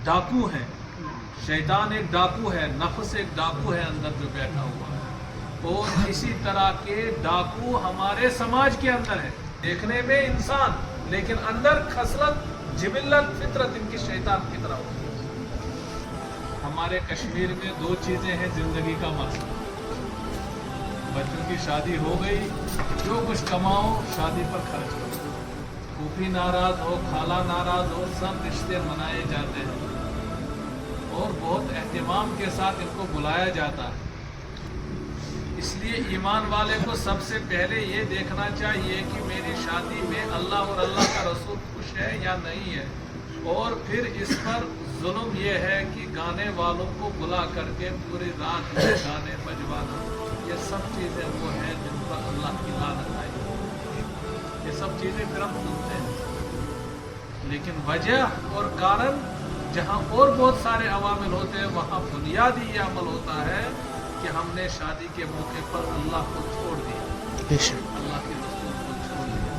डाकू हैं, शैतान एक डाकू है, नफ्स एक डाकू है अंदर जो बैठा हुआ है, और इसी तरह के डाकू हमारे समाज के अंदर है। देखने में इंसान लेकिन अंदर खसलत, जिबिल्लत, फितरत इनकी शैतान की तरह होती है। हमारे कश्मीर में दो चीज़ें हैं जिंदगी का मकसद। बच्चों की शादी हो गई, जो कुछ कमाओ शादी पर खर्च करो। फूफी नाराज हो, खाला नाराज हो, सब रिश्ते मनाए जाते हैं और बहुत एहतमाम के साथ इनको बुलाया जाता है। इसलिए ईमान वाले को सबसे पहले ये देखना चाहिए कि मेरी शादी में अल्लाह और अल्लाह का रसूल खुश है या नहीं है। और फिर इस पर जुल्म ये है कि गाने वालों को बुला करके पूरी रात में गाने बजवाना, ये सब चीज़ें वो हैं जिन पर अल्लाह की लानत आई। ये सब चीज़ें फिर हम सुनते हैं, लेकिन वजह और कारण जहाँ और बहुत सारे अवामिल होते हैं, वहाँ बुनियादी ये अमल होता है कि हमने शादी के मौके पर अल्लाह को छोड़ दिया, अल्लाह के रसूल को छोड़ दिया।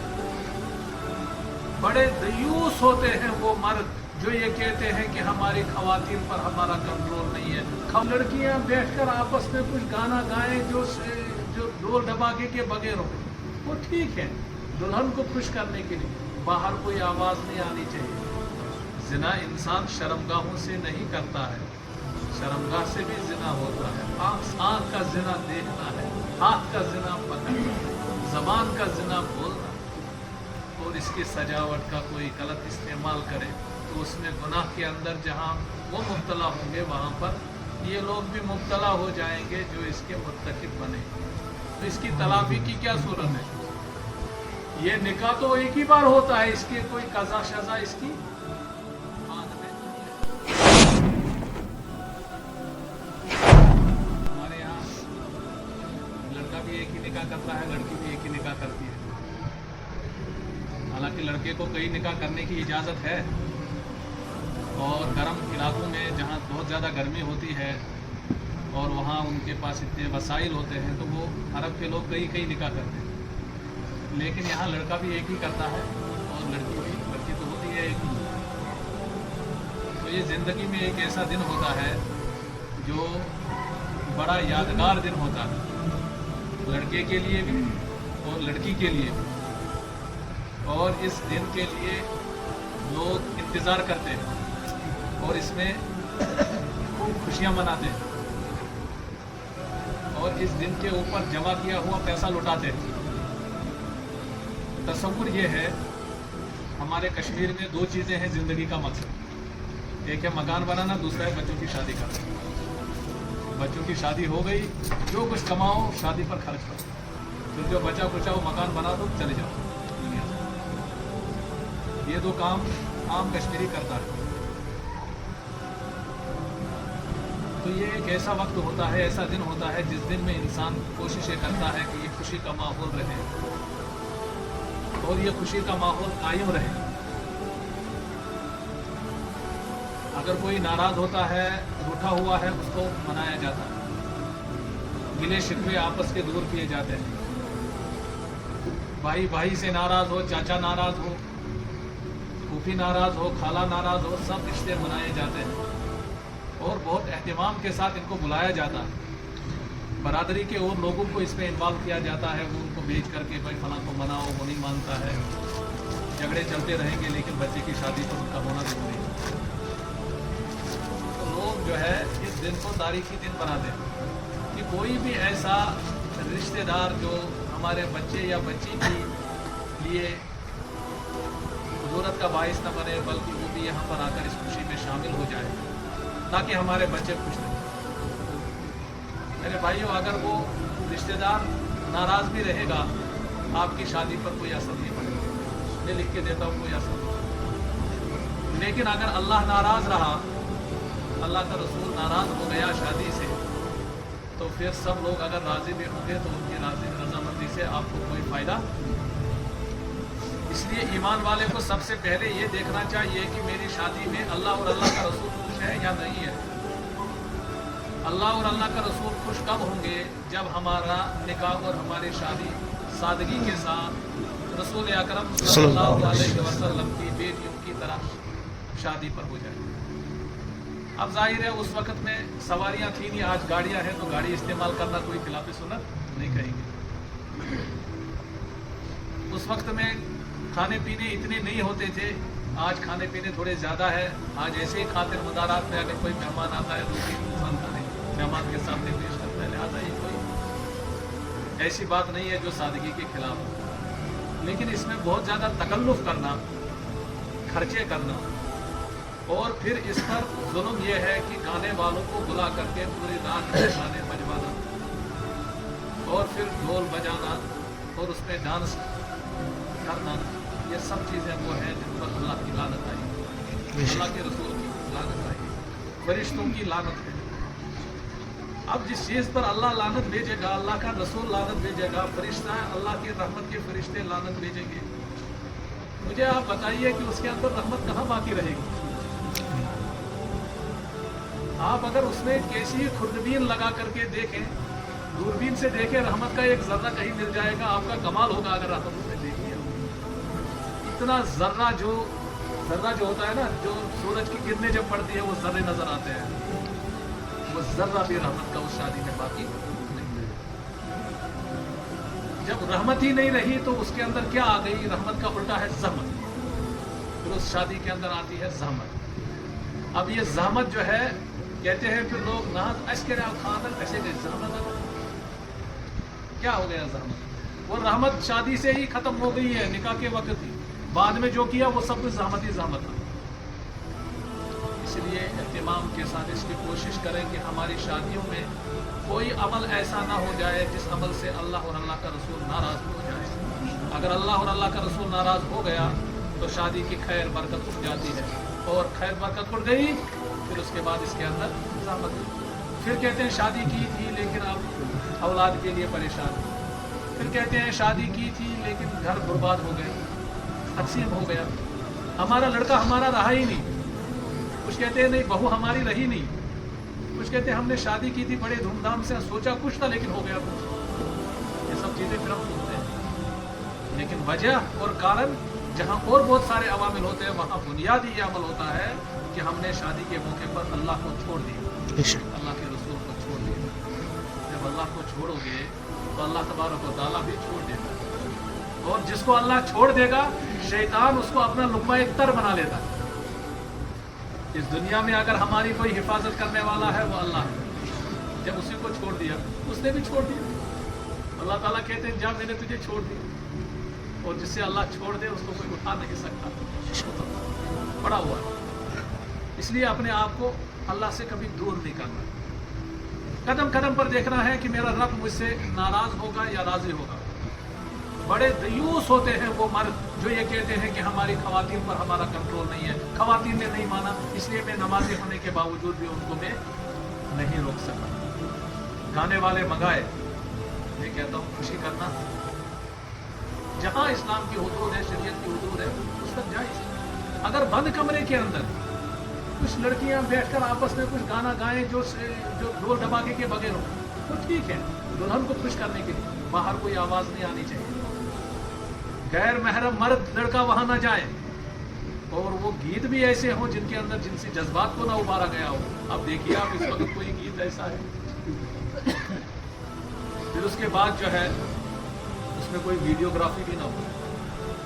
बड़े दयूस होते हैं वो मर्द जो ये कहते हैं कि हमारी खवातीन पर हमारा कंट्रोल नहीं है। लड़कियां बैठकर आपस में कुछ गाना गाएं जो ढोल ढमाके के बगैर हो, वो ठीक है दुल्हन को खुश करने के लिए, बाहर कोई आवाज़ नहीं आनी चाहिए। जिना इंसान शर्मगाहों से नहीं करता है, शर्मगाह से भी जिना होता है। आँख का जिना देखना है, हाथ का जिना पकड़ना है, ज़बान का जिना बोलना, और इसकी सजावट का कोई गलत इस्तेमाल करे तो उसमें गुनाह के अंदर जहाँ वो मुब्तला होंगे वहाँ पर ये लोग भी मुब्तला हो जाएंगे जो इसके मुर्तकिब बने। तो इसकी तलाफी की क्या सूरत है? ये निकाह तो एक ही बार होता है, इसकी कोई कज़ा शज़ा इसकी एक ही निकाह करता है, लड़की भी एक ही निकाह करती है। हालांकि लड़के को कई निकाह करने की इजाज़त है, और गर्म इलाकों में जहाँ बहुत ज़्यादा गर्मी होती है और वहाँ उनके पास इतने वसाइल होते हैं तो वो अरब के लोग कई निकाह करते हैं। लेकिन यहाँ लड़का भी एक ही करता है और लड़की तो होती है एक ही। तो ये ज़िंदगी में एक ऐसा दिन होता है जो बड़ा यादगार दिन होता है, लड़के के लिए भी और लड़की के लिए भी। और इस दिन के लिए लोग इंतज़ार करते हैं और इसमें खूब खुशियाँ मनाते हैं और इस दिन के ऊपर जमा किया हुआ पैसा लुटाते हैं। तसव्वुर ये है, हमारे कश्मीर में दो चीज़ें हैं ज़िंदगी का मकसद। एक है मकान बनाना, दूसरा है बच्चों की शादी करना। बच्चों की शादी हो गई, जो कुछ कमाओ शादी पर खर्च करो, फिर जो बचा कुचा वो मकान बना दो, चले जाओ। ये दो काम आम कश्मीरी करता है। तो ये एक ऐसा वक्त होता है, ऐसा दिन होता है जिस दिन में इंसान कोशिश करता है कि ये खुशी का माहौल रहे और ये खुशी का माहौल कायम रहे। अगर कोई नाराज़ होता है, रूठा हुआ है, उसको मनाया जाता है। गिले शिकवे आपस के दूर किए जाते हैं। भाई भाई से नाराज़ हो, चाचा नाराज़ हो, फूफी नाराज़ हो, खाला नाराज़ हो, सब रिश्ते मनाए जाते हैं और बहुत एहतमाम के साथ इनको बुलाया जाता है। बरादरी के और लोगों को इसमें इन्वॉल्व किया जाता है। वो उनको भेज करके भाई फलां को मनाओ, वो नहीं मानता है, झगड़े चलते रहेंगे, लेकिन बच्चे की शादी पर उनका होना जरूरी है। जो है इस दिन को तारीखी दिन बनाते हैं कि कोई भी ऐसा रिश्तेदार जो हमारे बच्चे या बच्ची के लिए ज़रूरत का बाइस न बने, बल्कि वो भी यहाँ पर आकर इस खुशी में शामिल हो जाए ताकि हमारे बच्चे खुश रहें। मेरे भाइयों, अगर वो रिश्तेदार नाराज़ भी रहेगा, आपकी शादी पर कोई असर नहीं पड़ेगा। मैं लिख के देता हूँ, कोई असर नहीं। लेकिन अगर अल्लाह नाराज़ रहा, अल्लाह का रसूल नाराज़ हो गया शादी से, तो फिर सब लोग अगर राज़ी भी होंगे तो उनकी रज़ामंदी से आपको कोई फ़ायदा। इसलिए ईमान वाले को सबसे पहले ये देखना चाहिए कि मेरी शादी में अल्लाह और अल्लाह का रसूल खुश है या नहीं है। अल्लाह और अल्लाह का रसूल खुश कब होंगे? जब हमारा निकाह और हमारी शादी सादगी के साथ रसूल अकरम सल्लल्लाहु अलैहि वसल्लम की बेटियों की तरह शादी पर हो जाए। اب ظاہر ہے اس وقت میں سواریاں تھیں نہیں, آج گاڑیاں ہیں تو گاڑی استعمال کرنا کوئی خلاف سنت نہیں کہیں گے. اس وقت میں کھانے پینے اتنے نہیں ہوتے تھے, آج کھانے پینے تھوڑے زیادہ ہے. آج ایسے ہی خاطر مدارات میں اگر کوئی مہمان آتا ہے تو اس انسان کھانے مہمان کے سامنے پیش کرتا ہے, لہٰذا یہ کوئی ایسی بات نہیں ہے جو سادگی کے خلاف ہو. لیکن اس میں بہت زیادہ تکلف کرنا, خرچے کرنا, اور پھر اس پر ظلم یہ ہے کہ گانے والوں کو بلا کر کے پوری رات گانے بجوانا اور پھر ڈھول بجانا اور اس میں ڈانس کرنا, یہ سب چیزیں وہ ہیں جن پر اللہ کی لعنت آئی, اللہ کے رسول کی لعنت آئی, فرشتوں کی لعنت ہے. اب جس چیز پر اللہ لعنت بھیجے گا, اللہ کا رسول لعنت بھیجے گا, فرشتہ اللہ کی رحمت کے فرشتے لعنت بھیجیں گے, مجھے آپ بتائیے کہ اس کے اندر رحمت کہاں باقی رہے گی؟ آپ اگر اس میں کیسی خوردبین لگا کر کے دیکھیں, دوربین سے دیکھیں, رحمت کا ایک ذرہ کہیں مل جائے گا, آپ کا کمال ہوگا اگر رحمت اس میں دیکھیے. اتنا ذرہ جو ہوتا ہے نا, جو سورج کی کرنیں جب پڑتی ہے وہ ذرے نظر آتے ہیں, وہ ذرہ بھی رحمت کا اس شادی میں باقی نہیں ہے. جب رحمت ہی نہیں رہی تو اس کے اندر کیا آ گئی؟ رحمت کا الٹا ہے زحمت. پھر اس شادی کے اندر آتی ہے زحمت. اب یہ زحمت جو ہے, کہتے ہیں پھر لوگ ناز اشکر خاندر ایسے گئے, زحمت کیا ہو گیا؟ زحمت. وہ رحمت شادی سے ہی ختم ہو گئی ہے, نکاح کے وقت ہی. بعد میں جو کیا وہ سب کچھ زحمت ہی زحمت تھا. اس لیے اہتمام کے ساتھ اس کی کوشش کریں کہ ہماری شادیوں میں کوئی عمل ایسا نہ ہو جائے جس عمل سے اللہ اور اللہ کا رسول ناراض ہو جائے. اگر اللہ اور اللہ کا رسول ناراض ہو گیا تو شادی کی خیر برکت اٹھ جاتی ہے, اور خیر برکت اٹھ گئی پھر اس کے بعد اس کے اندر زحمت. پھر کہتے ہیں شادی کی تھی لیکن اب اولاد کے لیے پریشان. پھر کہتے ہیں شادی کی تھی لیکن گھر برباد ہو گئے, تقسیم ہو گیا, ہمارا لڑکا ہمارا رہا ہی نہیں. کچھ کہتے ہیں نہیں بہو ہماری رہی نہیں. کچھ کہتے ہیں ہم نے شادی کی تھی بڑے دھوم دھام سے, سوچا کچھ تھا لیکن ہو گیا کچھ. یہ سب چیزیں پھر ہم سنتے ہیں, لیکن وجہ اور کارن جہاں اور بہت سارے عوامل ہوتے ہیں وہاں بنیادی یہ عمل ہوتا ہے کہ ہم نے شادی کے موقع پر اللہ کو چھوڑ دیا, اللہ کے رسول کو چھوڑ دیا. جب اللہ کو چھوڑو گے تو اللہ تبارک و تعالیٰ بھی چھوڑ دے گا, اور جس کو اللہ چھوڑ دے گا شیطان اس کو اپنا لقمہ تر بنا لیتا ہے. اس دنیا میں اگر ہماری کوئی حفاظت کرنے والا ہے وہ اللہ ہے. جب اسی کو چھوڑ دیا اس نے بھی چھوڑ دیا. اللہ تعالیٰ کہتے ہیں جا میں نے تجھے چھوڑ دیا, اور جس سے اللہ چھوڑ دے اس کو کوئی اٹھا نہیں سکتا, پڑا ہوا ہے. اس لیے اپنے آپ کو اللہ سے کبھی دور نہیں کرنا, قدم قدم پر دیکھنا ہے کہ میرا رب مجھ سے ناراض ہوگا یا راضی ہوگا. بڑے دیوس ہوتے ہیں وہ مرد جو یہ کہتے ہیں کہ ہماری خواتین پر ہمارا کنٹرول نہیں ہے, خواتین نے نہیں مانا اس لیے میں نمازی ہونے کے باوجود بھی ان کو میں نہیں روک سکا. گانے والے منگائے, میں کہتا ہوں خوشی کرنا جہاں اسلام کی حدود ہے, شریعت کی حدود ہے, اس تک جائز. اگر بند کمرے کے اندر کچھ لڑکیاں بیٹھ کر آپس میں کچھ گانا گائیں جو ڈھول ڈھماکے کے بغیر ہو تو ٹھیک ہے, دلہن کو خوش کرنے کے لیے, باہر کوئی آواز نہیں آنی چاہیے. غیر محرم مرد لڑکا وہاں نہ جائے, اور وہ گیت بھی ایسے ہوں جن کے اندر جنسی جذبات کو نہ ابھارا گیا ہو. اب دیکھیے آپ اس وقت کوئی گیت ایسا ہے. پھر اس کے بعد جو ہے اس میں کوئی ویڈیوگرافی بھی نہ ہو.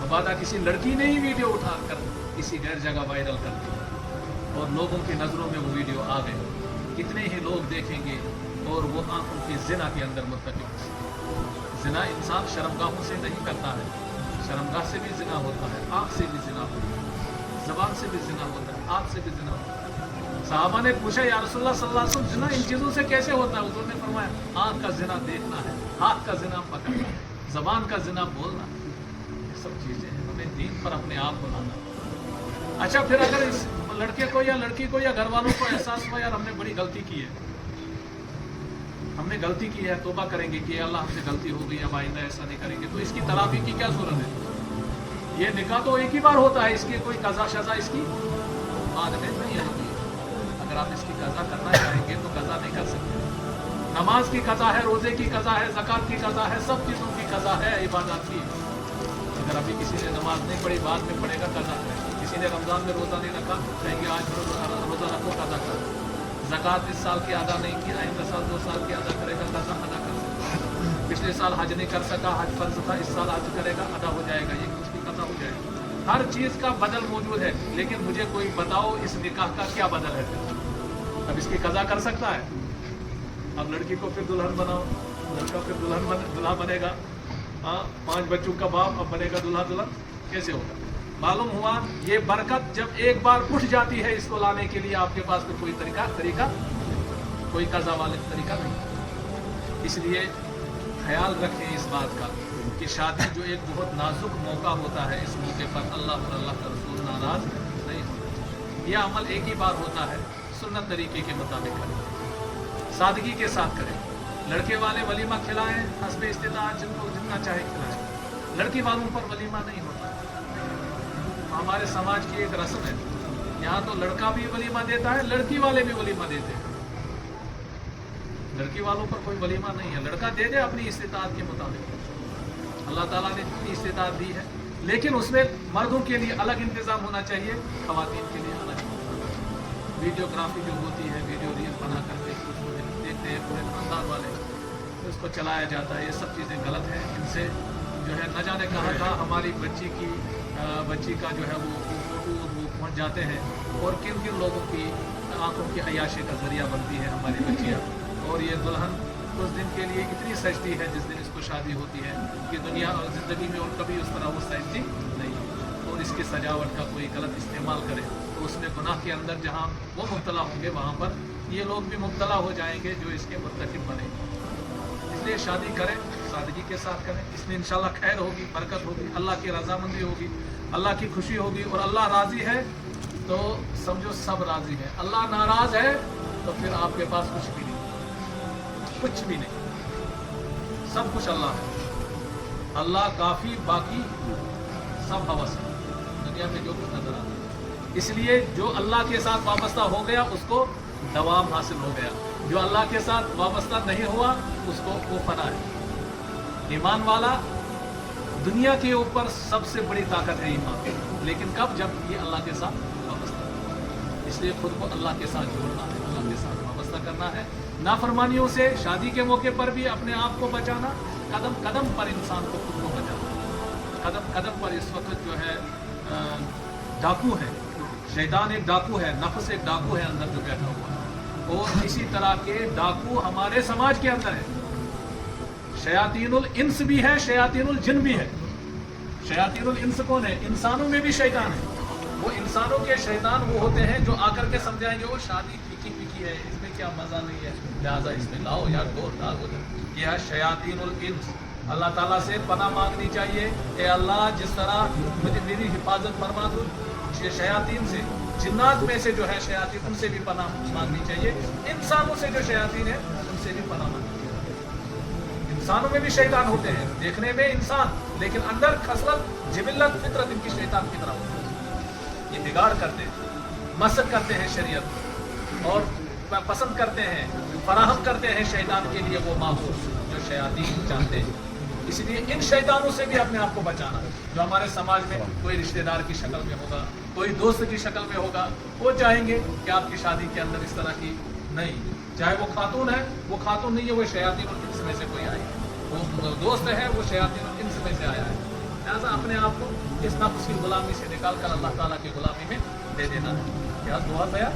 مبادا کسی لڑکی نے ہی ویڈیو اٹھا کر کسی غیر جگہ وائرل کر دی اور لوگوں کی نظروں میں وہ ویڈیو آ گئے, کتنے ہی لوگ دیکھیں گے اور وہ آنکھوں کی زنا کے اندر مرتکب. زنا انسان شرمگاہوں سے نہیں کرتا ہے, شرمگاہ سے بھی زنا ہوتا ہے, آنکھ سے بھی زنا ہوتا ہے, زبان سے بھی زنا ہوتا ہے, ہاتھ سے بھی زنا ہوتا ہے. صحابہ نے پوچھا یا رسول اللہ صلی اللہ علیہ وسلم زنا ان چیزوں سے کیسے ہوتا ہے؟ حضور نے فرمایا آنکھ کا زنا دیکھنا ہے, ہاتھ کا زنا پکڑنا ہے, زبان کا زنا بولنا ہے. یہ سب چیزیں ہیں, ہمیں دین پر اپنے آپ کو لانا. اچھا پھر اگر اس لڑکے کو یا لڑکی کو یا گھر والوں کو احساس ہوا یار ہم نے بڑی غلطی کی ہے, ہم نے غلطی کی ہے, توبہ کریں گے کہ اللہ ہم سے غلطی ہو گئی, اب آئندہ ایسا نہیں کریں گے, تو اس کی تلافی کی کیا صورت ہے؟ یہ نکاح تو ایک ہی بار ہوتا ہے, اس کی کوئی قضا شزا اس کی بعد میں نہیں ہوتی. اگر آپ اس کی قضا کرنا چاہیں گے تو قضا نہیں کر سکتے. نماز کی قضا ہے, روزے کی قضا ہے, زکوٰۃ کی قضا ہے, سب چیزوں کی قضا ہے, عبادات کی. اگر ابھی کسی نے نماز نہیں پڑھی بعد میں پڑھے گا قضا ہے. کسی نے رمضان میں روزہ نہیں رکھا کہیں گے آج روزہ رکھو قضا کرو. ज़कात इस साल की अदा नहीं की, आइंदा साल 2 साल की अदा करेगा, कज़ा अदा कर सकता है। पिछले साल हज नहीं कर सका, हज फर्ज था, इस साल हज करेगा, अदा हो जाएगा, ये उसकी कज़ा हो जाएगा। हर चीज़ का बदल मौजूद है, लेकिन मुझे कोई बताओ इस निकाह का क्या बदल है? अब इसकी कज़ा कर सकता है? अब लड़की को फिर दुल्हन बनाओ, लड़का फिर दुल्हा बनेगा, 5 बच्चों का बाप अब बनेगा दुल्हा, कैसे होगा? मालूम हुआ ये बरकत जब एक बार उठ जाती है, इसको लाने के लिए आपके पास तो कोई तरीका कोई कज़ा वाले तरीका नहीं। इसलिए ख्याल रखें इस बात का कि शादी जो एक बहुत नाजुक मौका होता है, इस मौके पर अल्लाह और अल्लाह का रसूल नाराज नहीं होता। यह अमल एक ही बार होता है, सुन्नत तरीके के मुताबिक करें, सादगी के साथ करें। लड़के वाले वलीमा खिलाएं, हस्बे इस्तिताअत जिनको जितना चाहे खिलाएं, लड़की वालों पर वलीमा नहीं होता। हमारे समाज की एक रस्म है, यहाँ तो लड़का भी वलीमा देता है, लड़की वाले भी वलीमा देते हैं। लड़की वालों पर कोई वलीमा नहीं है, लड़का दे दे अपनी इस्तिताअत के मुताबिक। अल्लाह ताला ने जितनी इस्तिताअत दी है, लेकिन उसमें मर्दों के लिए अलग इंतजाम होना चाहिए, खवातीन के लिए अलग। वीडियोग्राफी जो होती है, वीडियो रील बना करके उसको देखते हैं पूरे खानदान वाले, उसको चलाया जाता है, ये सब चीज़ें गलत हैं। इनसे जो है न जाने कहाँ हमारी बच्ची का जो है वो फोटो वो पहुँच जाते हैं, और किन किन लोगों की आंखों की अयाशी का जरिया बनती है हमारी बच्चियाँ। और ये दुल्हन उस दिन के लिए इतनी सजती है जिस दिन इसको शादी होती है, कि दुनिया और ज़िंदगी में और कभी उस तरह वो सजती नहीं। और इसकी सजावट का कोई गलत इस्तेमाल करे तो उसमें गुनाह के अंदर जहाँ वो मुब्तला होंगे, वहाँ पर ये लोग भी मुब्तला हो जाएंगे जो इसके मुर्तकिब बनेंगे। इसलिए शादी करें, सादगी के साथ करें, इसमें इंशाल्लाह खैर होगी, बरकत होगी, अल्लाह की रजामंदी होगी, अल्लाह की खुशी होगी। और अल्लाह राज़ी है तो समझो सब राज़ी है, अल्लाह नाराज़ है तो फिर आपके पास कुछ भी नहीं, कुछ भी नहीं, सब कुछ अल्लाह है। अल्लाह काफ़ी, बाकी सब हवस है दुनिया में जो कुछ नजर आता है। इसलिए जो अल्लाह के साथ वाबस्ता हो गया उसको दवाम हासिल हो गया, जो अल्लाह के साथ वाबस्ता नहीं हुआ उसको वो फना है। ईमान वाला, दुनिया के ऊपर सबसे बड़ी ताकत है ईमान, लेकिन कब? जब ये अल्लाह के साथ वाबस्ता है। इसलिए खुद को अल्लाह के साथ जोड़ना है, अल्लाह के साथ वाबस्ता करना है। नाफरमानियों से शादी के मौके पर भी अपने आप को बचाना, कदम कदम पर इंसान को खुद को बचाना। कदम कदम पर इस वक्त जो है डाकू है, शैतान एक डाकू है, नफ्स एक डाकू है अंदर जो बैठा हुआ है। और इसी तरह के डाकू हमारे समाज के अंदर है। शयातीनुल इंस भी है, शयातीनुल जिन भी है। शयातीनुल इंस कौन है? इंसानों में भी शैतान है। वो इंसानों के शैतान वो होते हैं जो आकर के समझाएंगे वो शादी फीकी फीकी है, इसमें क्या मजा नहीं है, लिहाजा इसमें लाओ यार, दो डाल हो जाए। यह है शयातीनुल इंस। अल्लाह ताला से पनाह मांगनी चाहिए, ए अल्लाह जिस तरह मुझे मेरी हिफाजत फरमा दो शयातीन से, जिन्नात में से जो है शयातीन, उनसे भी पनाह मांगनी चाहिए। इंसानों से जो शयातीन है उनसे भी पनाह मांगनी चाहिए। इंसानों में भी शैतान होते हैं, देखने में इंसान, लेकिन अंदर खसलत, जिबिल्लत, फितरत इनकी शैतान की तरह होती है। ये बिगाड़ करते हैं, मसक करते हैं शरीयत, और पसंद करते हैं, फराहम करते हैं शैतान के लिए वो माहौल जो शयातीन चाहते हैं। इसलिए इन शैतानों से भी अपने आप को बचाना। जो हमारे समाज में कोई रिश्तेदार की शक्ल में होगा, कोई दोस्त की शक्ल में होगा, वो चाहेंगे कि आपकी शादी के अंदर इस तरह की नहीं, चाहे वो खातून है, वो खातून नहीं है, वो शयातीन और इंस में से कोई आई, वो दोस्त है, वो शयातीन और इंस में से आया है। लिहाजा अपने आप को इस नफ्स की गुलामी से निकाल कर अल्लाह ताला की गुलामी में दे देना है। क्या दुआ है?